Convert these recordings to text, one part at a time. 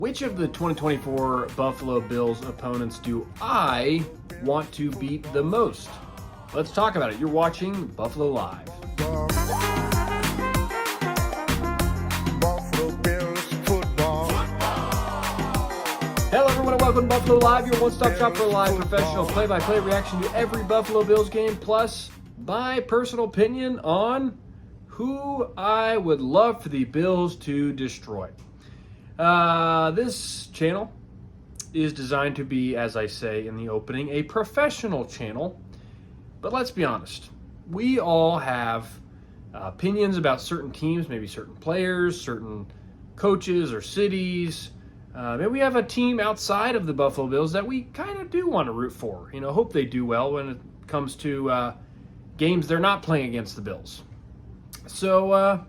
Which of the 2024 Buffalo Bills opponents do I want to beat the most? Let's talk about it. You're watching Buffalo Live. Buffalo Bills football. Hello everyone and welcome to Buffalo Live, your one-stop shop for live professional play-by-play reaction to every Buffalo Bills game, plus my personal opinion on who I would love for the Bills to destroy. This channel is designed to be, as I say in the opening, a professional channel. But let's be honest, we all have opinions about certain teams, maybe certain players, certain coaches or cities. Maybe we have a team outside of the Buffalo Bills that we kind of do want to root for. Hope they do well when it comes to games they're not playing against the Bills. So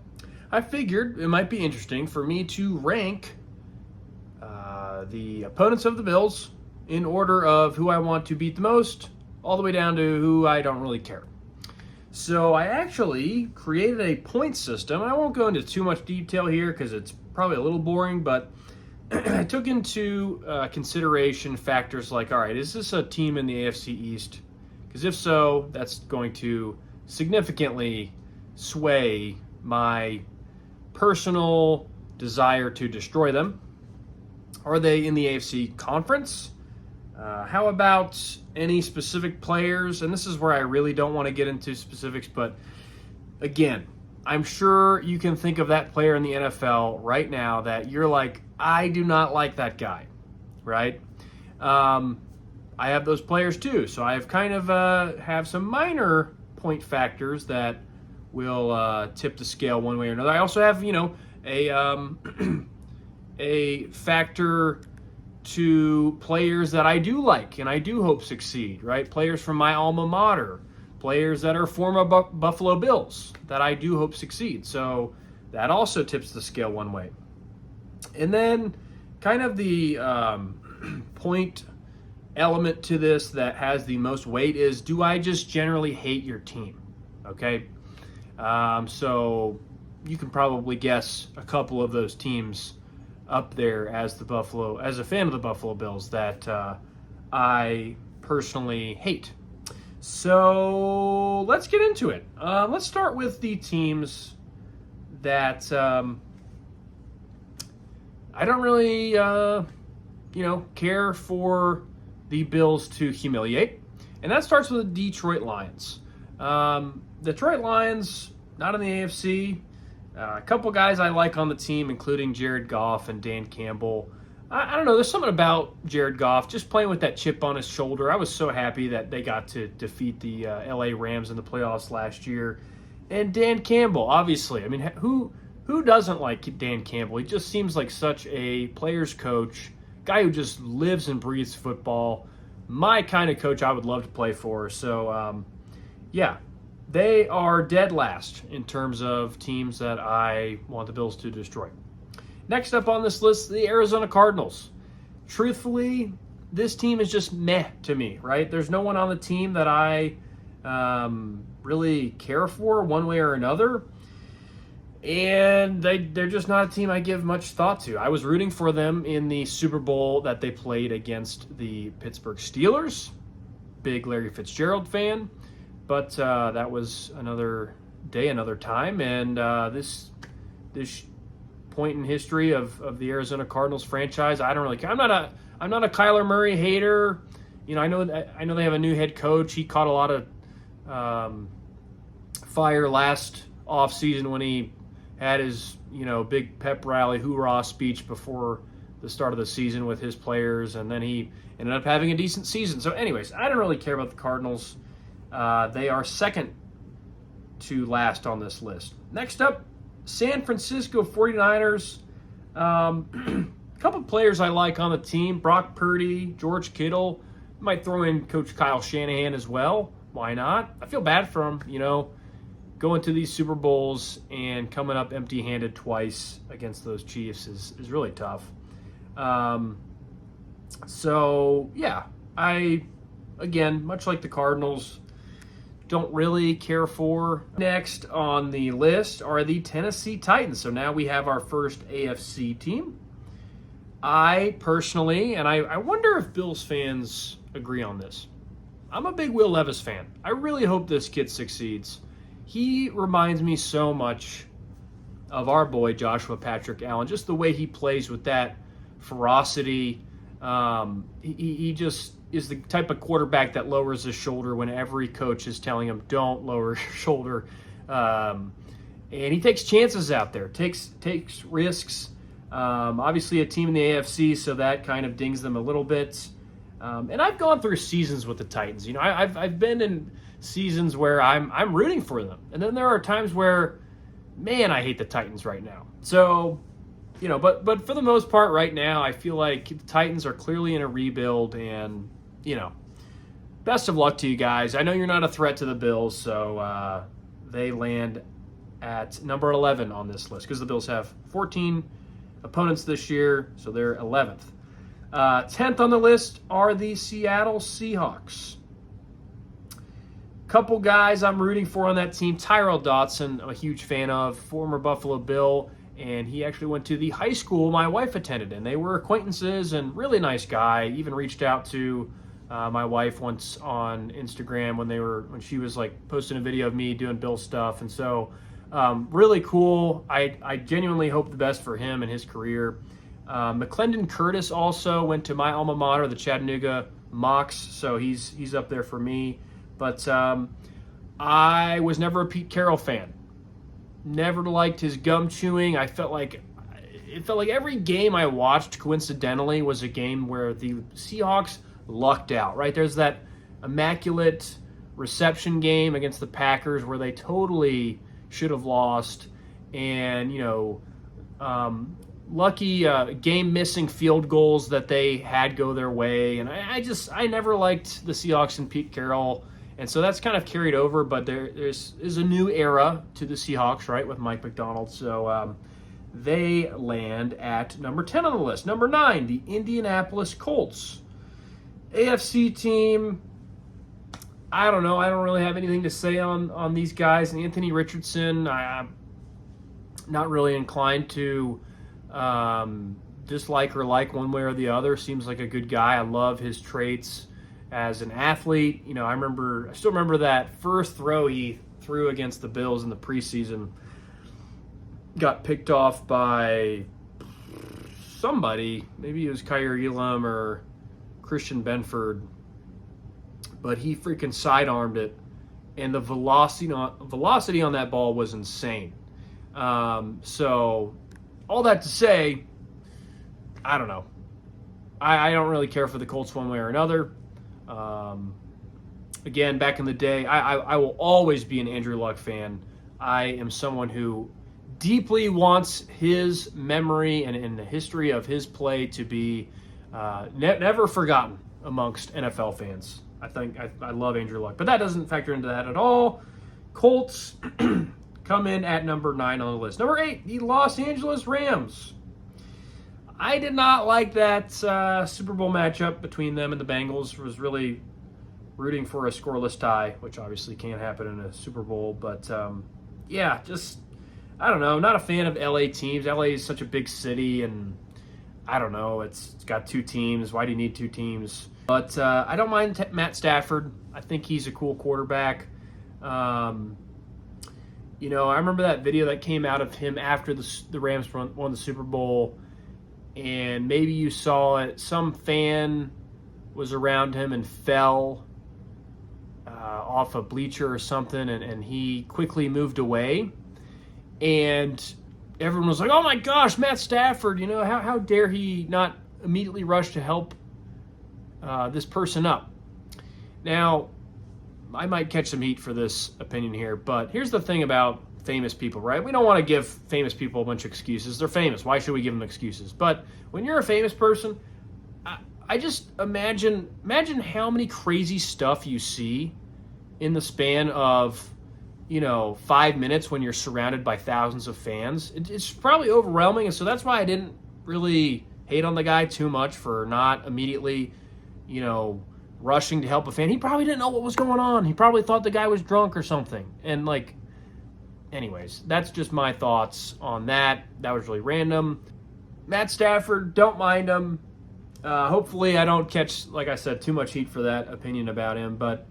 I figured it might be interesting for me to rank the opponents of the Bills in order of who I want to beat the most, all the way down to who I don't really care. So I actually created a point system. I won't go into too much detail here because it's probably a little boring, but I took into consideration factors like, all right, is this a team in the AFC East? Because if so, that's going to significantly sway my personal desire to destroy them. Are they in the AFC conference? How about any specific players? And this is where I really don't want to get into specifics, but again, I'm sure you can think of that player in the NFL right now that you're like, I do not like that guy, right? I have those players too, so I've kind of have some minor point factors that will tip the scale one way or another. I also have, a factor to players that I do like and I do hope succeed, right? Players from my alma mater, players that are former Buffalo Bills that I do hope succeed. So that also tips the scale one way. And then kind of the point element to this that has the most weight is, do I just generally hate your team? Okay. So you can probably guess a couple of those teams up there as a fan of the Buffalo Bills that I personally hate. So let's get into it. Let's start with the teams that I don't really, care for the Bills to humiliate. And that starts with the Detroit Lions. Detroit Lions, not in the AFC. A couple guys I like on the team, including Jared Goff and Dan Campbell. I don't know, there's something about Jared Goff just playing with that chip on his shoulder. I was so happy that they got to defeat the LA Rams in the playoffs last year. And Dan Campbell, obviously. I mean, who doesn't like Dan Campbell? He just seems like such a player's coach, guy who just lives and breathes football. My kind of coach I would love to play for. So, yeah. They are dead last in terms of teams that I want the Bills to destroy. Next up on this list, the Arizona Cardinals. Truthfully, this team is just meh to me, right? There's no one on the team that I really care for one way or another. And they're just not a team I give much thought to. I was rooting for them in the Super Bowl that they played against the Pittsburgh Steelers. Big Larry Fitzgerald fan. But that was another day, another time, and this point in history of the Arizona Cardinals franchise, I don't really care. I'm not a Kyler Murray hater. I know they have a new head coach. He caught a lot of fire last offseason when he had his big pep rally hoorah speech before the start of the season with his players, and then he ended up having a decent season. So, anyways, I don't really care about the Cardinals. They are second to last on this list. Next up, San Francisco 49ers. A couple players I like on the team. Brock Purdy, George Kittle. Might throw in Coach Kyle Shanahan as well. Why not? I feel bad for him, going to these Super Bowls and coming up empty-handed twice against those Chiefs is really tough. So, yeah, again, much like the Cardinals, don't really care for. Next on the list are the Tennessee Titans. So now we have our first AFC team. I personally, and I wonder if Bills fans agree on this, I'm a big Will Levis fan. I really hope this kid succeeds. He reminds me so much of our boy Joshua Patrick Allen, just the way he plays with that ferocity. He just is the type of quarterback that lowers his shoulder when every coach is telling him, don't lower your shoulder. And he takes chances out there, takes risks. Obviously a team in the AFC, so that kind of dings them a little bit. And I've gone through seasons with the Titans. You know, I've been in seasons where I'm rooting for them. And then there are times where, man, I hate the Titans right now. So, you know, but for the most part right now, I feel like the Titans are clearly in a rebuild, and, you know, best of luck to you guys. I know you're not a threat to the Bills, so they land at number 11 on this list because the Bills have 14 opponents this year, so they're 11th. 10th on the list are the Seattle Seahawks. Couple guys I'm rooting for on that team. Tyrell Dodson, I'm a huge fan of, former Buffalo Bill, and he actually went to the high school my wife attended, and they were acquaintances, and really nice guy. Even reached out to my wife once on Instagram when she was like posting a video of me doing Bill stuff, and so really cool. I genuinely hope the best for him and his career. McClendon Curtis also went to my alma mater, the Chattanooga Mocs, so he's up there for me. But I was never a Pete Carroll fan. Never liked his gum chewing. It felt like every game I watched, coincidentally, was a game where the Seahawks lucked out, right? There's that immaculate reception game against the Packers where they totally should have lost, and, you know, lucky game-missing field goals that they had go their way. And I never liked the Seahawks and Pete Carroll. And so that's kind of carried over, but there is a new era to the Seahawks, right, with Mike McDonald. So they land at number 10 on the list. Number 9, the Indianapolis Colts. AFC team, I don't know. I don't really have anything to say on these guys. Anthony Richardson, I'm not really inclined to dislike or like one way or the other. Seems like a good guy. I love his traits as an athlete. You know, I still remember that first throw he threw against the Bills in the preseason. Got picked off by somebody. Maybe it was Kyer Elam or Christian Benford. But he freaking sidearmed it, and the velocity on that ball was insane. So all that to say, I don't know. I don't really care for the Colts one way or another. Again, back in the day, I will always be an Andrew Luck fan. I am someone who deeply wants his memory and the history of his play to be never forgotten amongst NFL fans. I love Andrew Luck, but that doesn't factor into that at all. Colts come in at number 9 on the list. Number 8, the Los Angeles Rams. I did not like that Super Bowl matchup between them and the Bengals. Was really rooting for a scoreless tie, which obviously can't happen in a Super Bowl. But, yeah, just, I don't know. Not a fan of LA teams. LA is such a big city, and I don't know. It's got 2 teams. Why do you need 2 teams? But I don't mind Matt Stafford. I think he's a cool quarterback. You know, I remember that video that came out of him after the Rams won the Super Bowl, and maybe you saw it. Some fan was around him and fell off a bleacher or something, and he quickly moved away. And everyone was like, oh my gosh, Matt Stafford, you know, how dare he not immediately rush to help this person up. Now, I might catch some heat for this opinion here, but here's the thing about famous people, right? We don't want to give famous people a bunch of excuses. They're famous. Why should we give them excuses? But when you're a famous person, I just imagine how many crazy stuff you see in the span of, you know, 5 minutes when you're surrounded by thousands of fans. It's probably overwhelming, and so that's why I didn't really hate on the guy too much for not immediately, you know, rushing to help a fan. He probably didn't know what was going on. He probably thought the guy was drunk or something. And, like, anyways, that's just my thoughts on that. That was really random. Matt Stafford, don't mind him. Hopefully I don't catch, like I said, too much heat for that opinion about him. But,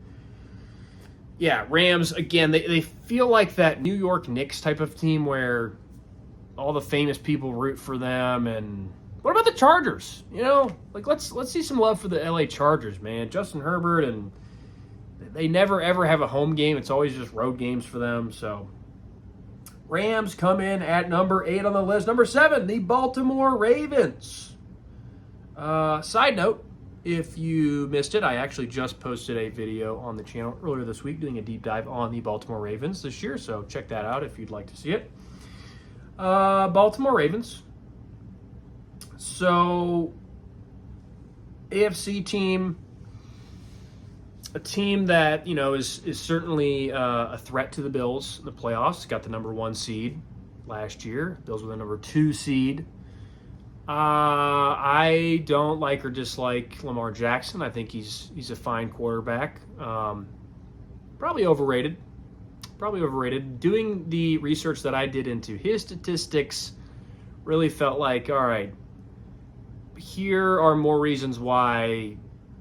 yeah, Rams, again, they feel like that New York Knicks type of team where all the famous people root for them. And what about the Chargers? Like let's see some love for the LA Chargers, man. Justin Herbert, and they never, ever have a home game. It's always just road games for them. So Rams come in at number 8 on the list. Number 7, the Baltimore Ravens. Side note, if you missed it, I actually just posted a video on the channel earlier this week doing a deep dive on the Baltimore Ravens this year, so check that out if you'd like to see it. Baltimore Ravens. So, AFC team, a team that, is certainly a threat to the Bills in the playoffs. Got the number 1 seed last year. Bills were the number 2 seed. I don't like or dislike Lamar Jackson. I think he's a fine quarterback. Probably overrated. Doing the research that I did into his statistics really felt like, all right, here are more reasons why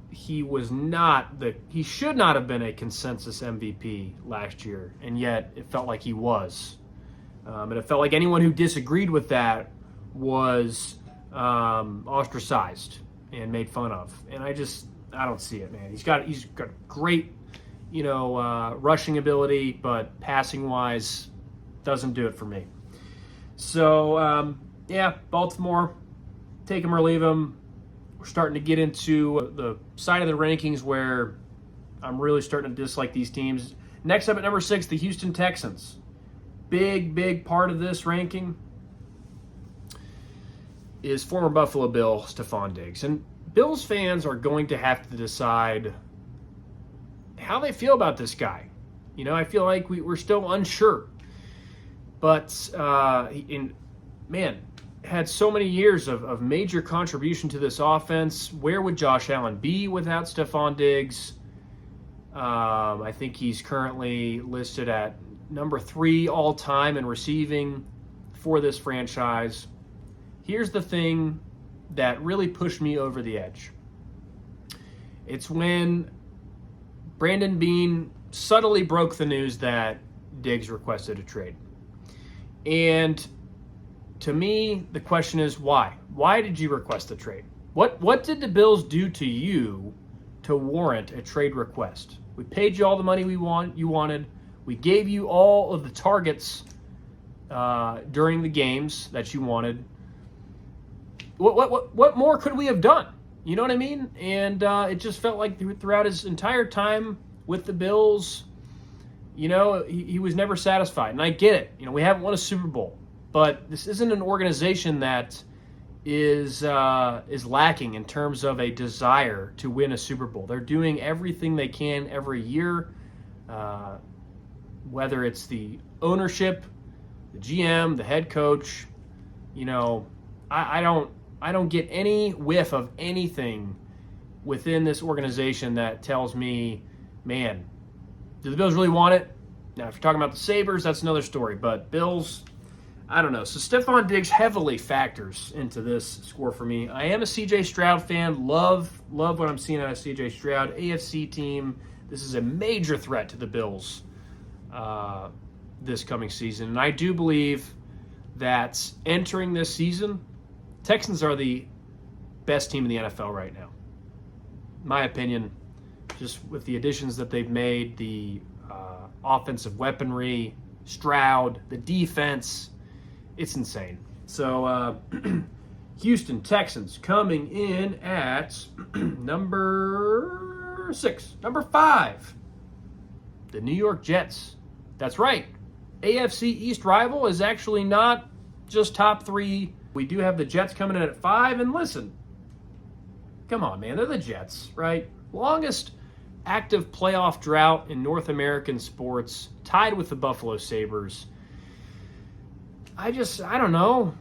he should not have been a consensus MVP last year, and yet it felt like he was. And it felt like anyone who disagreed with that was ostracized and made fun of. And I don't see it, man. He's got great, rushing ability, but passing wise doesn't do it for me. So, Baltimore, take him or leave him. We're starting to get into the side of the rankings where I'm really starting to dislike these teams. Next up at number 6, the Houston Texans. Big part of this ranking is former Buffalo Bill Stefon Diggs. And Bills fans are going to have to decide how they feel about this guy. I feel like we're still unsure. But, had so many years of major contribution to this offense. Where would Josh Allen be without Stefon Diggs? I think he's currently listed at number 3 all-time in receiving for this franchise. Here's the thing that really pushed me over the edge. It's when Brandon Beane subtly broke the news that Diggs requested a trade. And to me, the question is why? Why did you request the trade? What did the Bills do to you to warrant a trade request? We paid you all the money you wanted. We gave you all of the targets during the games that you wanted. What more could we have done? You know what I mean? And it just felt like throughout his entire time with the Bills, he was never satisfied. And I get it. We haven't won a Super Bowl. But this isn't an organization that is lacking in terms of a desire to win a Super Bowl. They're doing everything they can every year, whether it's the ownership, the GM, the head coach. I don't get any whiff of anything within this organization that tells me, man, do the Bills really want it? Now, if you're talking about the Sabres, that's another story. But Bills, I don't know. So Stefon Diggs heavily factors into this score for me. I am a C.J. Stroud fan. Love what I'm seeing out of C.J. Stroud. AFC team. This is a major threat to the Bills this coming season. And I do believe that entering this season, Texans are the best team in the NFL right now. In my opinion, just with the additions that they've made, the offensive weaponry, Stroud, the defense, it's insane. So, Houston Texans coming in at number 6. Number 5, the New York Jets. That's right. AFC East rival is actually not just top 3. We do have the Jets coming in at 5. And listen, come on, man. They're the Jets, right? Longest active playoff drought in North American sports, tied with the Buffalo Sabres. I don't know.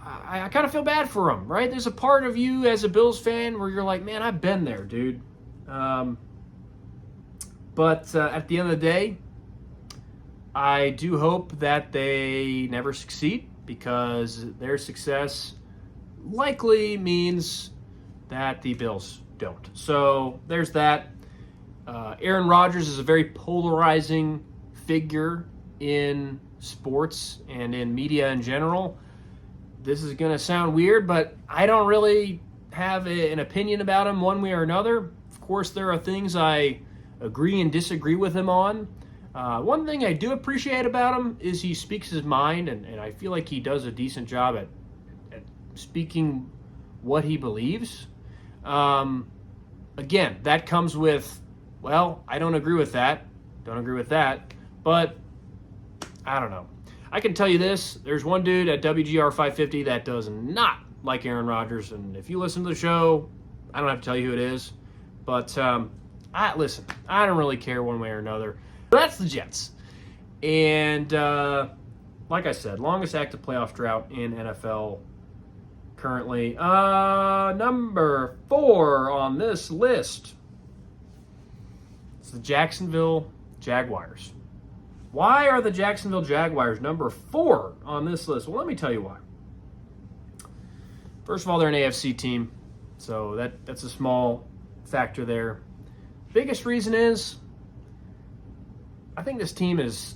I kind of feel bad for them, right? There's a part of you as a Bills fan where you're like, man, I've been there, dude. But at the end of the day, I do hope that they never succeed, because their success likely means that the Bills don't. So there's that. Aaron Rodgers is a very polarizing figure in sports and in media in general. This is going to sound weird, but I don't really have an opinion about him one way or another. Of course, there are things I agree and disagree with him on. One thing I do appreciate about him is he speaks his mind, and I feel like he does a decent job at speaking what he believes. Again, that comes with, well, I don't agree with that. But I don't know. I can tell you this. There's one dude at WGR 550 that does not like Aaron Rodgers. And if you listen to the show, I don't have to tell you who it is. But listen, I don't really care one way or another. But that's the Jets. And like I said, longest active playoff drought in NFL currently. Number 4 on this list. It's the Jacksonville Jaguars. Why are the Jacksonville Jaguars number 4 on this list? Well, let me tell you why. First of all, they're an AFC team, so that's a small factor there. Biggest reason is I think this team is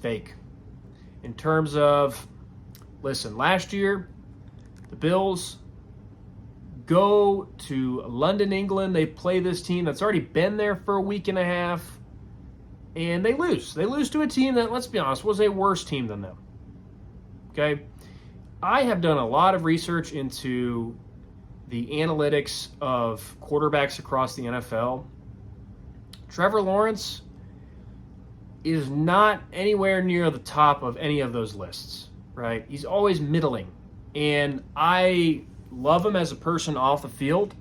fake. In terms of, listen, last year, the Bills go to London, England. They play this team that's already been there for a week and a half. And they lose. They lose to a team that, let's be honest, was a worse team than them. Okay? I have done a lot of research into the analytics of quarterbacks across the NFL. Trevor Lawrence is not anywhere near the top of any of those lists, right? He's always middling. And I love him as a person off the field.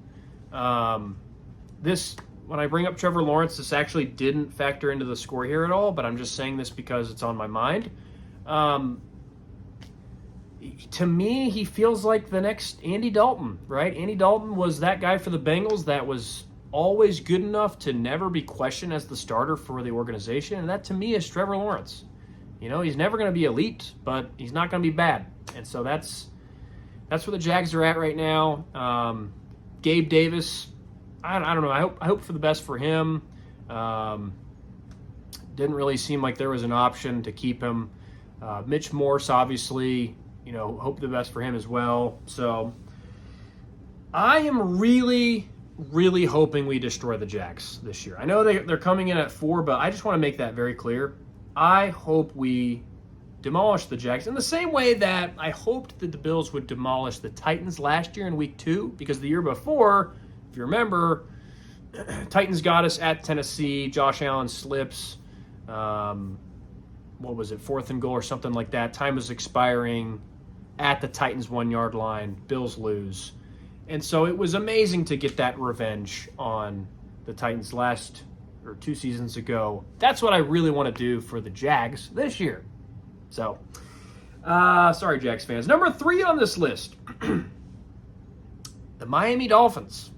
When I bring up Trevor Lawrence, this actually didn't factor into the score here at all, but I'm just saying this because it's on my mind. To me, he feels like the next Andy Dalton, right? Andy Dalton was that guy for the Bengals that was always good enough to never be questioned as the starter for the organization, and that to me is Trevor Lawrence. You know, he's never going to be elite, but he's not going to be bad. And so that's where the Jags are at right now. Gabe Davis, I don't know. I hope for the best for him. Didn't really seem like there was an option to keep him. Mitch Morse, obviously, hope the best for him as well. So I am really, really hoping we destroy the Jags this year. I know they're coming in at 4, but I just want to make that very clear. I hope we demolish the Jags in the same way that I hoped that the Bills would demolish the Titans last year in week 2, because the year before, if you remember, Titans got us at Tennessee. Josh Allen slips. What was it, 4th and goal or something like that. Time was expiring at the Titans 1-yard line. Bills lose. And so it was amazing to get that revenge on the Titans 2 seasons ago. That's what I really want to do for the Jags this year. So, sorry, Jags fans. Number 3 on this list, the Miami Dolphins.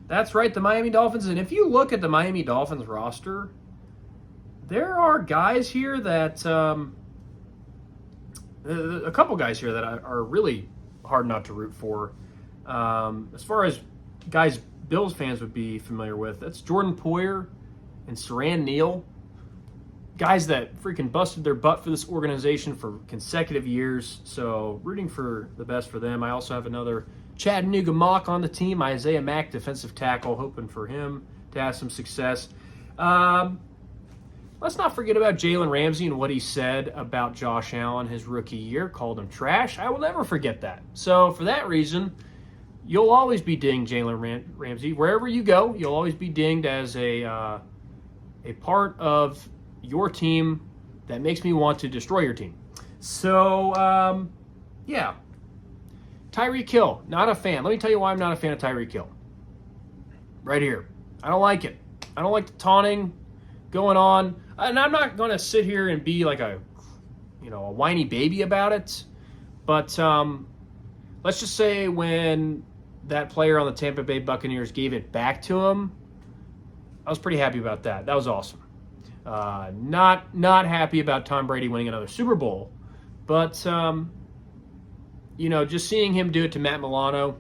That's right, the Miami Dolphins. And if you look at the Miami Dolphins roster, there are guys here that, a couple guys here that are really hard not to root for. As far as guys Bills fans would be familiar with, that's Jordan Poyer and Saran Neal. Guys that freaking busted their butt for this organization for consecutive years. So rooting for the best for them. I also have another Chattanooga Mock on the team, Isaiah Mack, defensive tackle, hoping for him to have some success. Let's not forget about Jalen Ramsey and what he said about Josh Allen his rookie year, called him trash. I will never forget that. So for that reason, you'll always be dinged, Jalen Ramsey. Wherever you go, you'll always be dinged as a part of your team that makes me want to destroy your team. So, yeah. Tyreek Hill, not a fan. Let me tell you why I'm not a fan of Tyreek Hill. Right here. I don't like it. I don't like the taunting going on. And I'm not going to sit here and be like a whiny baby about it. But let's just say when that player on the Tampa Bay Buccaneers gave it back to him, I was pretty happy about that. That was awesome. Not happy about Tom Brady winning another Super Bowl. But, just seeing him do it to Matt Milano,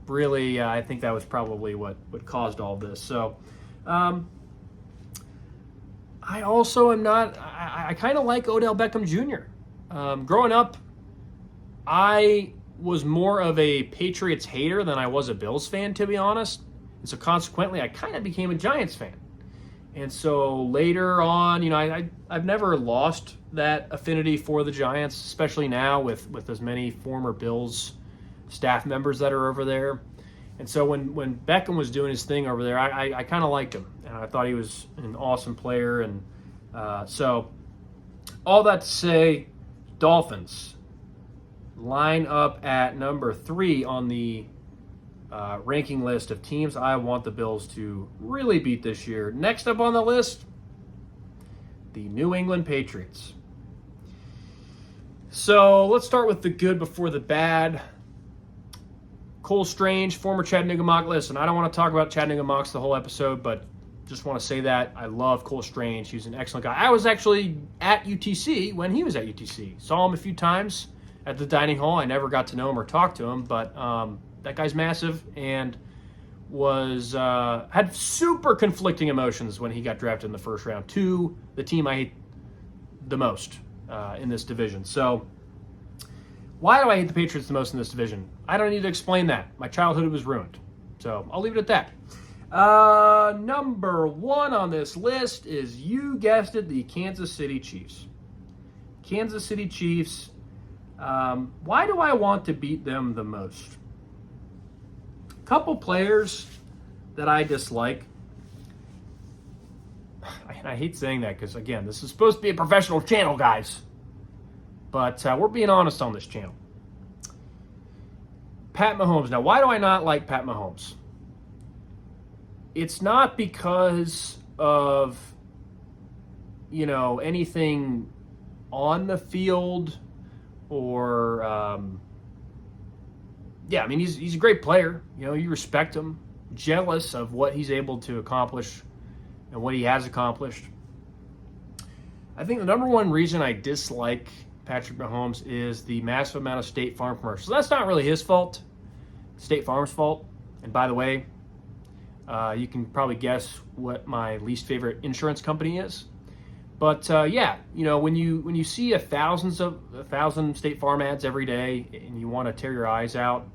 really, I think that was probably what caused all this. So, I also am not, I kind of like Odell Beckham Jr. Growing up, I was more of a Patriots hater than I was a Bills fan, to be honest. And so consequently, I kind of became a Giants fan. And so later on, I've never lost that affinity for the Giants, especially now with as many former Bills staff members that are over there. And so when Beckham was doing his thing over there, I kind of liked him. And I thought he was an awesome player. And so all that to say, Dolphins line up at number 3 on the ranking list of teams I want the Bills to really beat this year. Next up on the list, the New England Patriots. So let's start with the good before the bad. Cole Strange, former Chattanooga Moc. Listen, I don't want to talk about Chattanooga Mocs the whole episode, but just want to say that I love Cole Strange. He was an excellent guy. I was actually at UTC when he was at UTC. Saw him a few times at the dining hall. I never got to know him or talk to him, but that guy's massive and was had super conflicting emotions when he got drafted in the first round to the team I hate the most in this division. So why do I hate the Patriots the most in this division? I don't need to explain that. My childhood was ruined. So I'll leave it at that. Number 1 on this list is, you guessed it, the Kansas City Chiefs. Kansas City Chiefs. Why do I want to beat them the most? Couple players that I dislike. I hate saying that because, again, this is supposed to be a professional channel, guys. But we're being honest on this channel. Pat Mahomes. Now, why do I not like Pat Mahomes? It's not because of, anything on the field or, he's a great player. You respect him. Jealous of what he's able to accomplish and what he has accomplished. I think the number one reason I dislike Patrick Mahomes is the massive amount of State Farm commercials. That's not really his fault. State Farm's fault. And by the way, you can probably guess what my least favorite insurance company is. But when you see 1,000 State Farm ads every day and you want to tear your eyes out,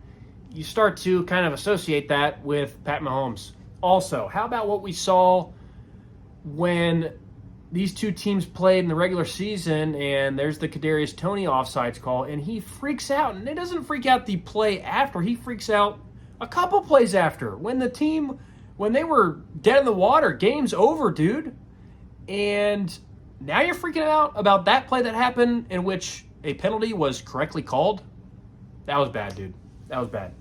you start to kind of associate that with Pat Mahomes. Also, how about what we saw when these two teams played in the regular season, and there's the Kadarius Toney offsides call, and he freaks out. And it doesn't freak out the play after. He freaks out a couple plays after. When they were dead in the water, game's over, dude. And now you're freaking out about that play that happened in which a penalty was correctly called? That was bad, dude. That was bad.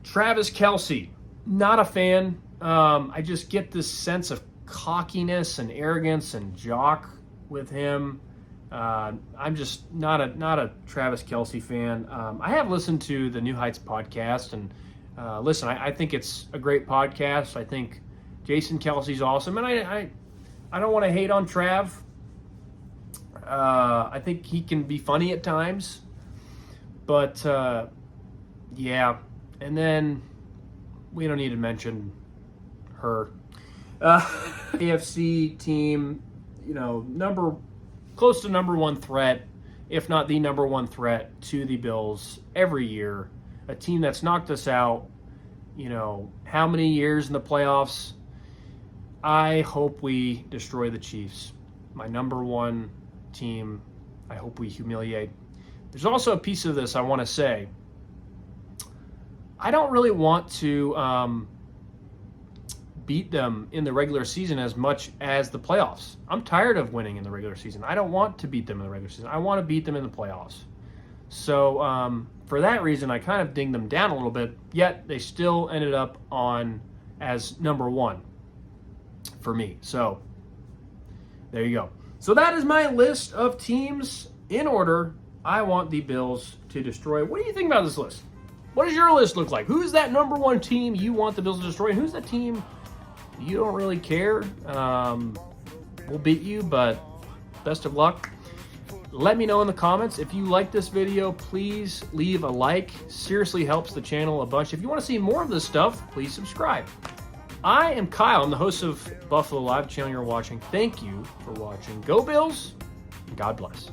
Travis Kelce, not a fan. I just get this sense of cockiness and arrogance and jock with him. I'm just not a Travis Kelce fan. I have listened to the New Heights podcast, and listen, I think it's a great podcast. I think Jason Kelce's awesome, and I don't want to hate on Trav. I think he can be funny at times, but yeah. And then we don't need to mention her. AFC team, close to number one threat, if not the number one threat to the Bills every year. A team that's knocked us out, how many years in the playoffs? I hope we destroy the Chiefs. My number one team, I hope we humiliate. There's also a piece of this I want to say. I don't really want to beat them in the regular season as much as the playoffs. I'm tired of winning in the regular season. I don't want to beat them in the regular season. I want to beat them in the playoffs. So for that reason, I kind of dinged them down a little bit, yet they still ended up on as number one for me. So there you go. So that is my list of teams in order I want the Bills to destroy. What do you think about this list? What does your list look like? Who's that number one team you want the Bills to destroy? And who's that team you don't really care? We'll beat you, but best of luck. Let me know in the comments. If you like this video, please leave a like. Seriously helps the channel a bunch. If you want to see more of this stuff, please subscribe. I am Kyle. I'm the host of Buffalo Live, the channel you're watching. Thank you for watching. Go Bills, and God bless.